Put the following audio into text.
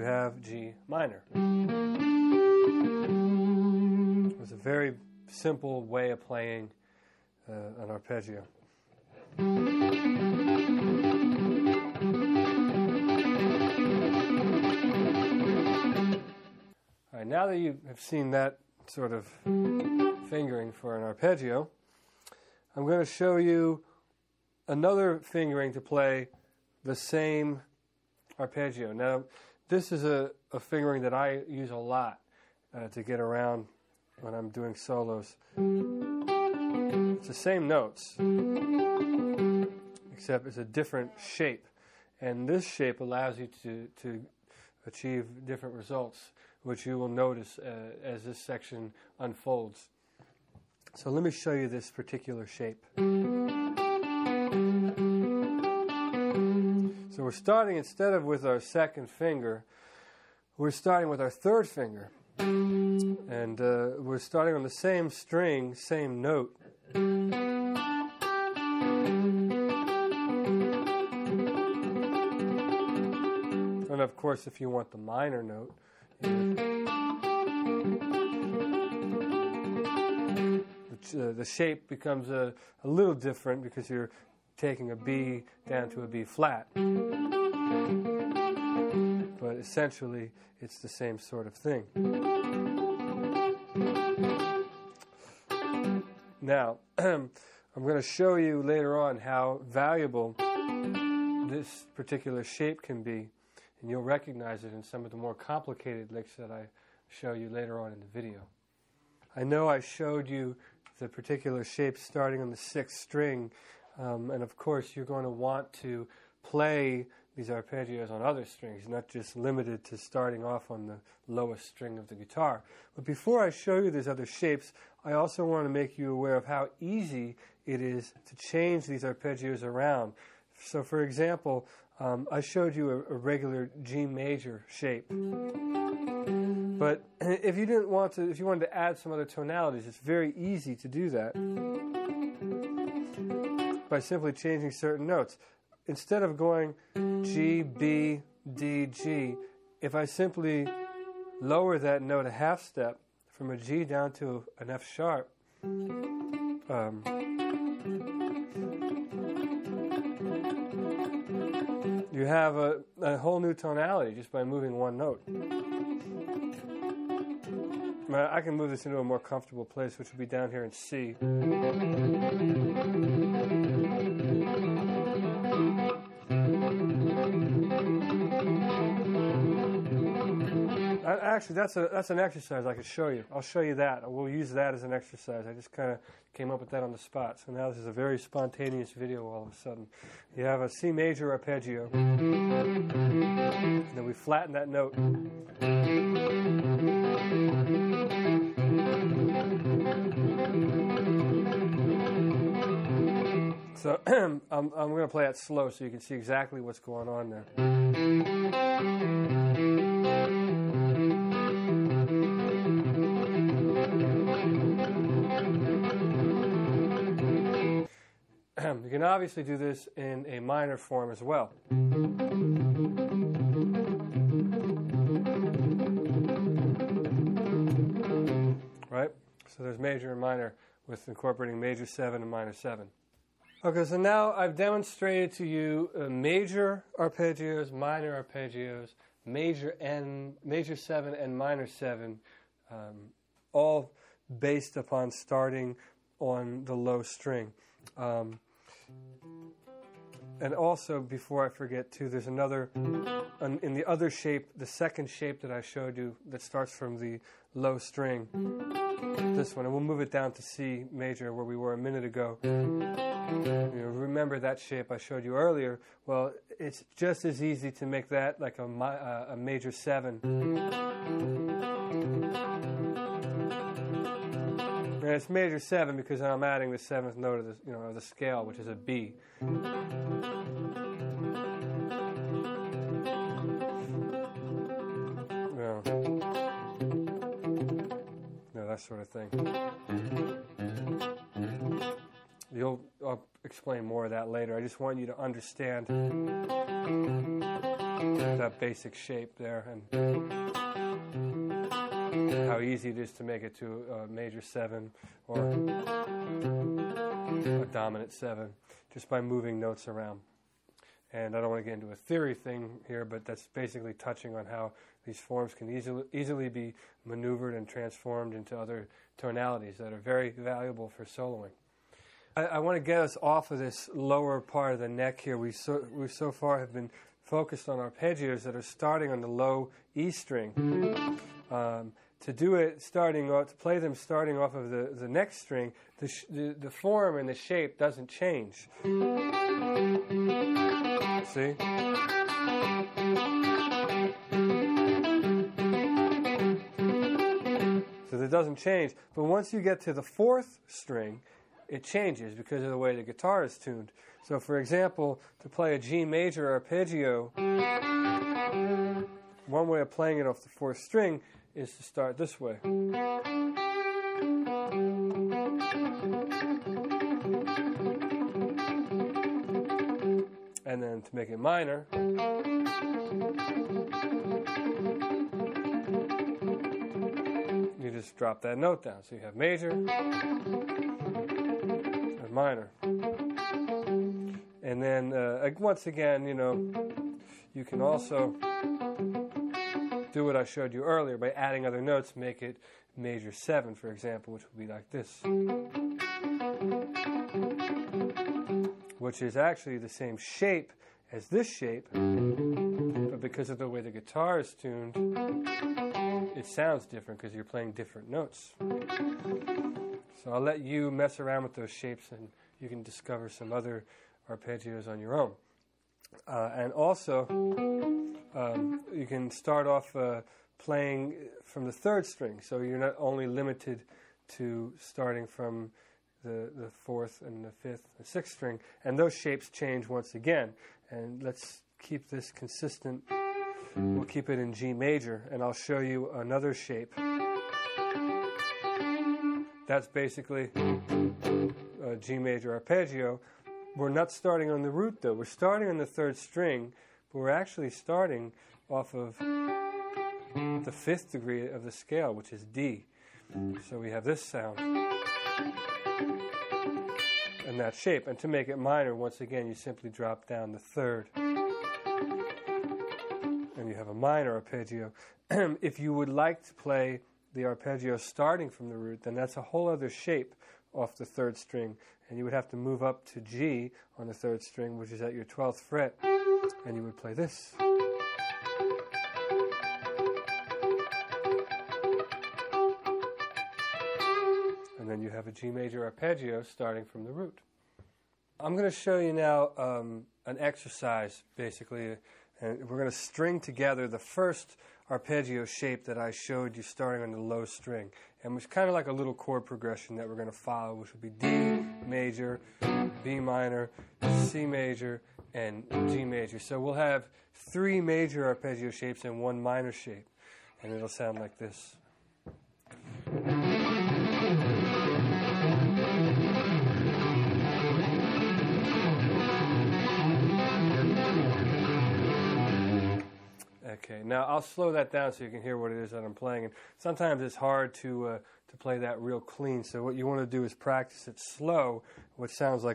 have G minor. It's a very simple way of playing an arpeggio. All right, now that you have seen that sort of fingering for an arpeggio, I'm going to show you another fingering to play the same arpeggio. Now, this is a fingering that I use a lot to get around when I'm doing solos. It's the same notes, except it's a different shape. And this shape allows you to achieve different results, which you will notice as this section unfolds. So let me show you this particular shape. So we're starting, instead of with our second finger, we're starting with our third finger. And we're starting on the same string, same note. And of course, if you want the minor note, the shape becomes a little different because you're taking a B down to a B flat. But essentially, it's the same sort of thing. Now, I'm going to show you later on how valuable this particular shape can be, and you'll recognize it in some of the more complicated licks that I show you later on in the video. I know I showed you the particular shape starting on the 6th string, and of course you're going to want to play these arpeggios on other strings, not just limited to starting off on the lowest string of the guitar. But before I show you these other shapes, I also want to make you aware of how easy it is to change these arpeggios around. So for example, I showed you a regular G major shape. But if you didn't want to, if you wanted to add some other tonalities, it's very easy to do that by simply changing certain notes. Instead of going G, B, D, G, if I simply lower that note a half step from a G down to an F sharp, you have a whole new tonality just by moving one note. I can move this into a more comfortable place, which will be down here in C. Actually, that's an exercise I could show you. I'll show you that. We'll use that as an exercise. I just kind of came up with that on the spot. So now this is a very spontaneous video all of a sudden. You have a C major arpeggio, and then we flatten that note. So I'm going to play it slow so you can see exactly what's going on there. You can obviously do this in a minor form as well. Right? So there's major and minor with incorporating major 7 and minor 7. Okay, so now I've demonstrated to you major arpeggios, minor arpeggios, major 7 and minor 7, all based upon starting on the low string. And also, before I forget too, there's another, in the other shape, the second shape that I showed you that starts from the low string, this one, and we'll move it down to C major where we were a minute ago. Remember that shape I showed you earlier? Well, it's just as easy to make that like a major 7. And it's major 7 because I'm adding the 7th note of the, of the scale, which is a B. That sort of thing. I'll explain more of that later. I just want you to understand that basic shape there, and how easy it is to make it to a major 7 or a dominant 7 just by moving notes around. And I don't want to get into a theory thing here, but that's basically touching on how these forms can easily be maneuvered and transformed into other tonalities that are very valuable for soloing. I want to get us off of this lower part of the neck here. We so far have been focused on arpeggios that are starting on the low E string. To do it to play them starting off of the next string, the form and the shape doesn't change. See? So it doesn't change. But once you get to the 4th string, it changes because of the way the guitar is tuned. So for example, to play a G major arpeggio, one way of playing it off the 4th string is to start this way. And then to make it minor, you just drop that note down. So you have major and minor. And then once again, you can also do what I showed you earlier by adding other notes, make it major 7, for example, which would be like this. Which is actually the same shape as this shape, but because of the way the guitar is tuned, it sounds different because you're playing different notes. So I'll let you mess around with those shapes and you can discover some other arpeggios on your own. And also, you can start off playing from the 3rd string, so you're not only limited to starting from the 4th and the 5th and 6th string, and those shapes change once again. And let's keep this consistent. We'll keep it in G major, and I'll show you another shape. That's basically a G major arpeggio. We're not starting on the root, though. We're starting on the 3rd string, but we're actually starting off of the 5th degree of the scale, which is D. So we have this sound and that shape. And to make it minor, once again, you simply drop down the 3rd. And you have a minor arpeggio. If you would like to play the arpeggio starting from the root, then that's a whole other shape off the 3rd string. And you would have to move up to G on the 3rd string, which is at your 12th fret. And you would play this. And then you have a G major arpeggio starting from the root. I'm going to show you now an exercise, basically, and we're going to string together the first arpeggio shape that I showed you starting on the low string. And it's kind of like a little chord progression that we're going to follow, which will be D major, B minor, C major, and G major. So we'll have 3 major arpeggio shapes and 1 minor shape. And it'll sound like this. Okay, now I'll slow that down so you can hear what it is that I'm playing. And sometimes it's hard to play that real clean, so what you want to do is practice it slow, which sounds like